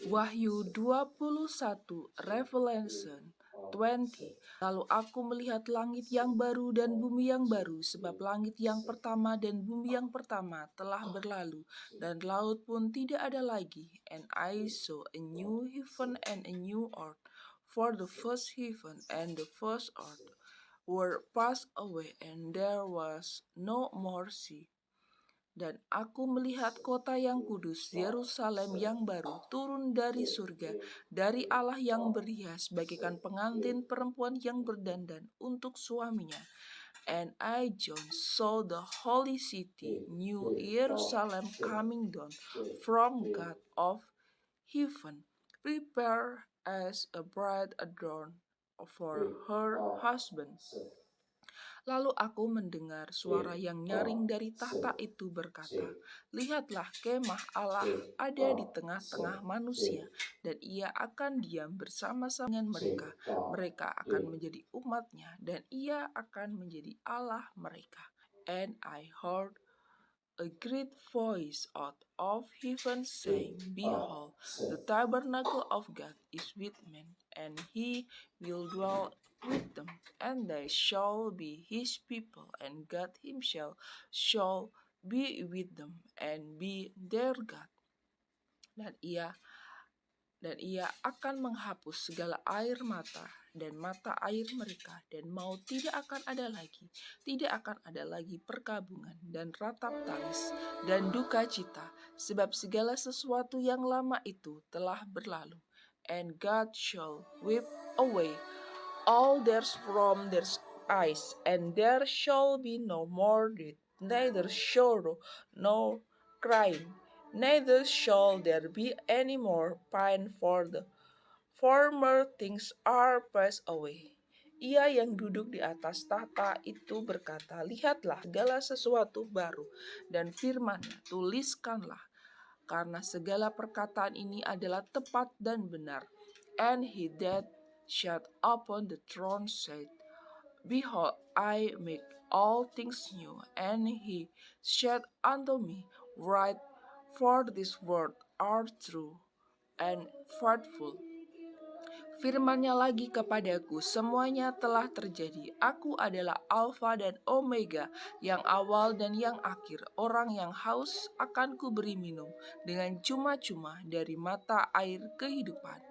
Wahyu 21, Revelation 20. Lalu aku melihat langit yang baru dan bumi yang baru, sebab langit yang pertama dan bumi yang pertama telah berlalu, dan laut pun tidak ada lagi. And I saw a new heaven and a new earth, for the first heaven and the first earth were passed away, and there was no more sea. Dan aku melihat kota yang kudus, Yerusalem yang baru, turun dari surga, dari Allah yang berhias, bagaikan pengantin perempuan yang berdandan untuk suaminya. And I, John, saw the holy city, New Jerusalem, coming down from God of heaven, prepared as a bride adorned for her husband. Lalu aku mendengar suara yang nyaring dari tahta itu berkata, "Lihatlah, kemah Allah ada di tengah-tengah manusia, dan ia akan diam bersama-sama dengan mereka. Mereka akan menjadi umatnya, dan ia akan menjadi Allah mereka." And I heard a great voice out of heaven saying, "Behold, the tabernacle of God is with men, and he will dwell with them, and they shall be his people, and God himself shall be with them, and be their God. Dan ia akan menghapus segala air mata dan mata air mereka, dan maut tidak akan ada lagi perkabungan dan ratap tangis dan duka cita, sebab segala sesuatu yang lama itu telah berlalu. And God shall wipe away all tears from their eyes, and there shall be no more death, neither sorrow nor crying, neither shall there be any more pain, for the former things are passed away." Ia yang duduk di atas tahta itu berkata, "Lihatlah, segala sesuatu baru." Dan firman-Nya, "Tuliskanlah, karena segala perkataan ini adalah tepat dan benar." And he that sat upon the throne said, "Behold, I make all things new." And he said unto me, "Write, for these words are true and faithful." Firman-Nya lagi kepadaku, "Semuanya telah terjadi. Aku adalah Alfa dan Omega, yang awal dan yang akhir. Orang yang haus akan kuberi minum dengan cuma-cuma dari mata air kehidupan."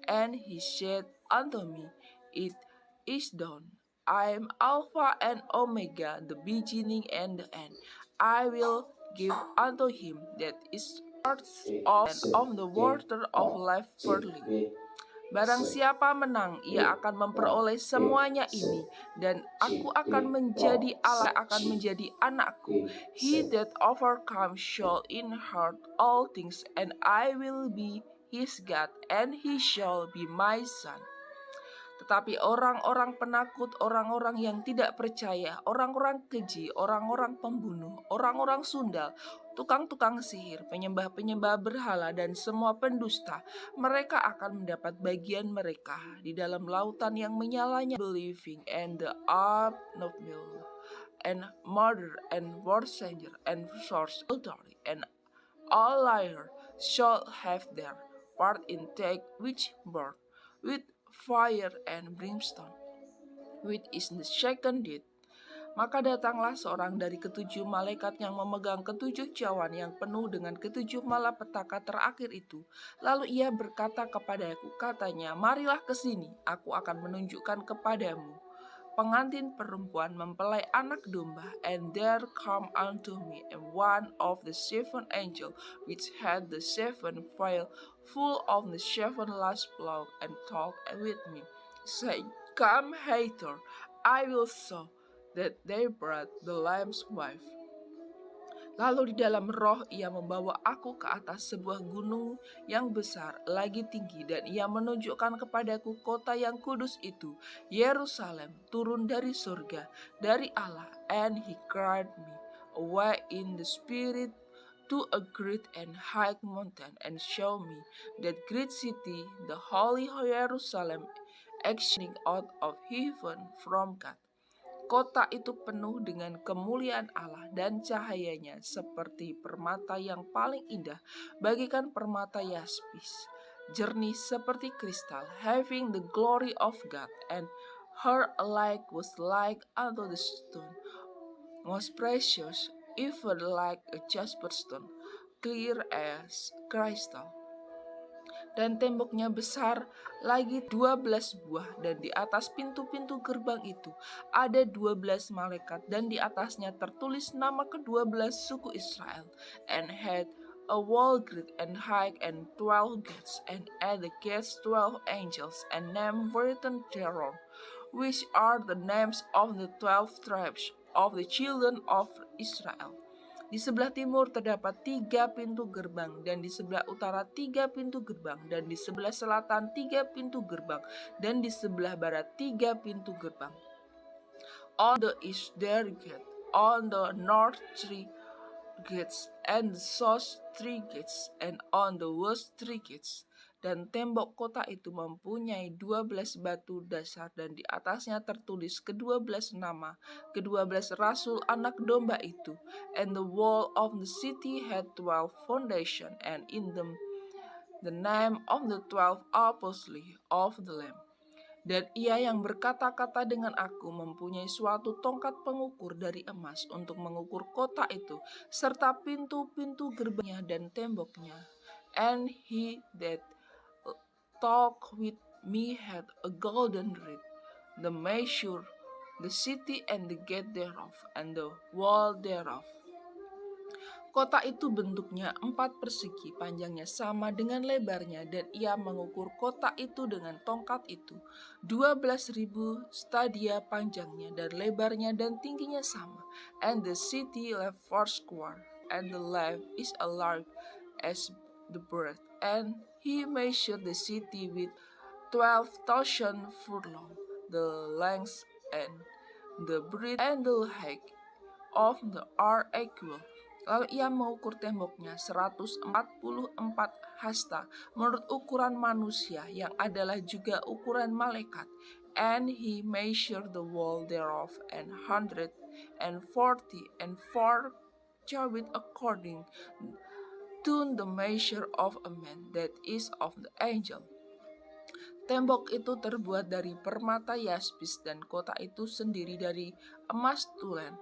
And he said unto me, "It is done. I am Alpha and Omega, the beginning and the end. I will give unto him that is of the water of life freely. Barang siapa menang, ia akan memperoleh semuanya ini, dan aku akan menjadi Allah, akan menjadi anakku. He that overcomes shall inherit all things, and I will be his God, and he shall be my son." Tetapi orang-orang penakut, orang-orang yang tidak percaya, orang-orang keji, orang-orang pembunuh, orang-orang sundal, tukang-tukang sihir, penyembah-penyembah berhala, dan semua pendusta, mereka akan mendapat bagian mereka di dalam lautan yang menyalanya. Believing and the abnormal and murder and worshipper and source adultery and all liar shall have their part in take which burn with fire and brimstone, which is the second death. Maka datanglah seorang dari ketujuh malaikat yang memegang ketujuh cawan yang penuh dengan ketujuh malapetaka terakhir itu. Lalu ia berkata kepadaku, katanya, "Marilah ke sini, aku akan menunjukkan kepadamu pengantin perempuan mempelai anak domba." And there come unto me one of the seven angels, which had the seven vials full of the seven last plagues, and talked with me, saying, "Come hither, I will show that they brought the Lamb's wife." Lalu di dalam roh ia membawa aku ke atas sebuah gunung yang besar, lagi tinggi, dan ia menunjukkan kepadaku kota yang kudus itu, Yerusalem, turun dari surga, dari Allah. And he cried me away in the spirit to a great and high mountain, and showed me that great city, the holy Jerusalem, exceeding out of heaven from God. Kota itu penuh dengan kemuliaan Allah, dan cahayanya seperti permata yang paling indah, bagaikan permata yaspis. jernih seperti kristal, having the glory of God, and her alike was like unto the stone, most precious, even like a jasper stone, clear as crystal. Dan temboknya besar lagi 12 buah, dan di atas pintu-pintu gerbang itu ada 12 malaikat, dan di atasnya tertulis nama ke-12 suku Israel, and had a wall great and high, and 12 gates, and at the gates 12 angels, and names written thereon, which are the names of the 12 tribes of the children of Israel. Di sebelah timur terdapat 3 pintu gerbang, dan di sebelah utara 3 pintu gerbang, dan di sebelah selatan 3 pintu gerbang, dan di sebelah barat 3 pintu gerbang. On the east there gate, on the north 3 gates, and the south 3 gates, and on the west 3 gates. Dan tembok kota itu mempunyai 12 batu dasar, dan di atasnya tertulis ke-12 nama, ke-12 rasul anak domba itu. And the wall of the city had 12 foundation, and in them the name of the 12 apostles of the Lamb. Dan ia yang berkata-kata dengan aku mempunyai suatu tongkat pengukur dari emas untuk mengukur kota itu, serta pintu-pintu gerbangnya dan temboknya. And he that talked with me had a golden reed, the measure, the city and the gate thereof, and the wall thereof. Kota itu bentuknya 4 persegi, panjangnya sama dengan lebarnya, dan ia mengukur kota itu dengan tongkat itu. 12.000 stadia panjangnya dan lebarnya, dan tingginya sama. And the city left foursquare, and the length is as large as the breadth. And he measured the city with 12,000 furlong, the length and the breadth and the height of the are equal. Lalu ia mengukur temboknya 144 hasta menurut ukuran manusia, yang adalah juga ukuran malaikat. And he measured the wall thereof 140 and 4 cubits according to the measure of a man, that is of the angel. Tembok itu terbuat dari permata yaspis, dan kota itu sendiri dari emas tulen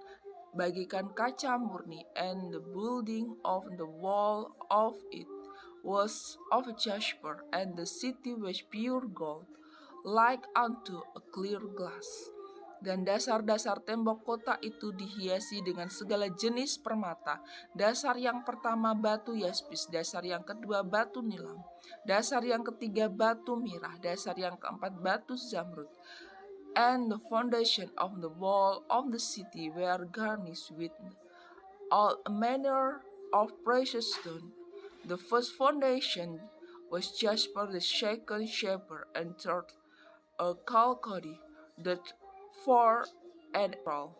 bagikan kaca murni. And the building of the wall of it was of jasper, and the city was pure gold, like unto a clear glass. Dan dasar-dasar tembok kota itu dihiasi dengan segala jenis permata. Dasar yang pertama batu yaspis, dasar yang kedua batu nilam, dasar yang ketiga batu mirah, dasar yang keempat batu zamrud. And the foundation of the wall of the city were garnished with all manner of precious stone. The first foundation was jasper, the second sapphire, and third a chalcedony, the fourth an emerald.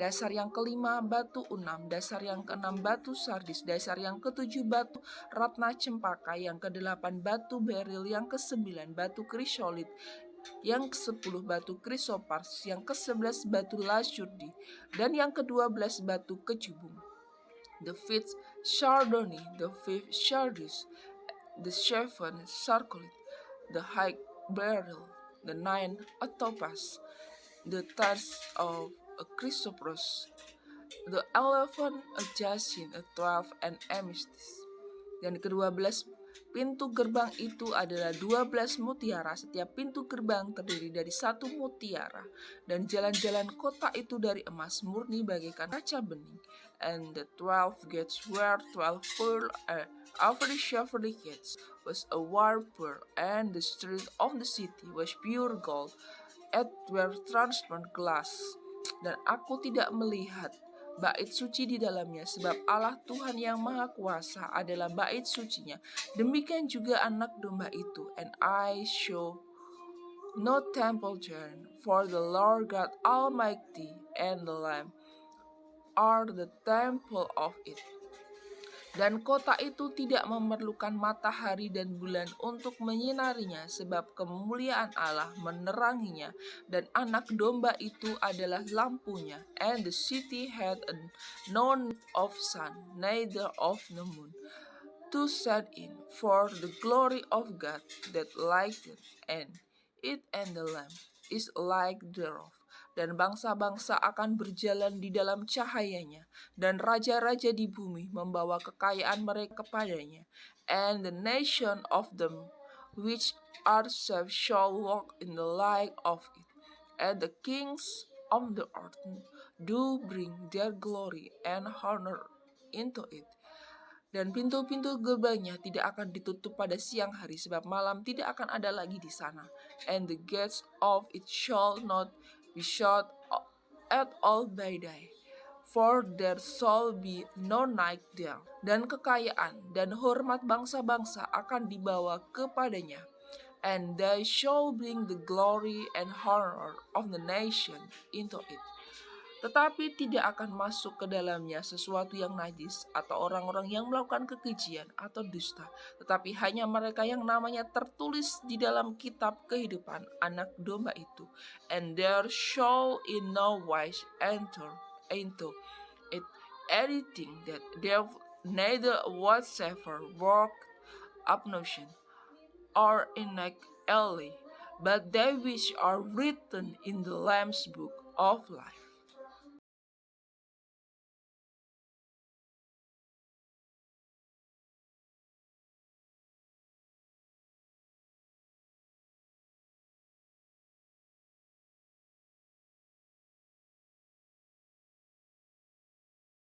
Dasar yang kelima batu unam, dasar yang keenam batu sardis, dasar yang ketujuh batu ratna cempaka, yang kedelapan batu beril, yang kesembilan batu krisolit, yang ke-10 batu krisopars, yang ke-11 batu lasurdi, dan yang ke-12 batu kejubung. The fifth sardony, the fifth sardis, the seventh sarcolit, the high beryl, the ninth a topaz, the tenth of a chrysoprase, the 11th a jacinth, a 12th an amethyst. Dan ke-12 pintu gerbang itu adalah 12 mutiara. Setiap pintu gerbang terdiri dari 1 mutiara. Dan jalan-jalan kota itu dari emas murni bagaikan kaca bening. And the 12 gates were 12 pearl, every chivalry gates was a wire pearl, and the street of the city was pure gold, as were transparent glass. Dan aku tidak melihat bait suci di dalamnya, sebab Allah Tuhan yang Maha Kuasa adalah bait sucinya. Demikian juga anak domba itu. And I saw no temple therein, for the Lord God Almighty and the Lamb are the temple of it. Dan kota itu tidak memerlukan matahari dan bulan untuk menyinarinya, sebab kemuliaan Allah meneranginya, dan anak domba itu adalah lampunya. And the city had no need of sun, neither of the moon, to set in, for the glory of God that lightened and it and the Lamb is like thereof. Dan bangsa-bangsa akan berjalan di dalam cahayanya, dan raja-raja di bumi membawa kekayaan mereka kepadanya. And the nation of them which are saved shall walk in the light of it. And the kings of the earth do bring their glory and honor into it. Dan pintu-pintu gerbangnya tidak akan ditutup pada siang hari, sebab malam tidak akan ada lagi di sana. And the gates of it shall not be shut at all by day, for there shall be no night there. Dan kekayaan dan hormat bangsa-bangsa akan dibawa kepadanya. And they shall bring the glory and honor of the nation into it. Tetapi tidak akan masuk ke dalamnya sesuatu yang najis atau orang-orang yang melakukan kekejian atau dusta, tetapi hanya mereka yang namanya tertulis di dalam kitab kehidupan anak domba itu. And there shall in no wise enter into it anything that there neither whatsoever work obnoxion or iniquity, but they which are written in the Lamb's book of life.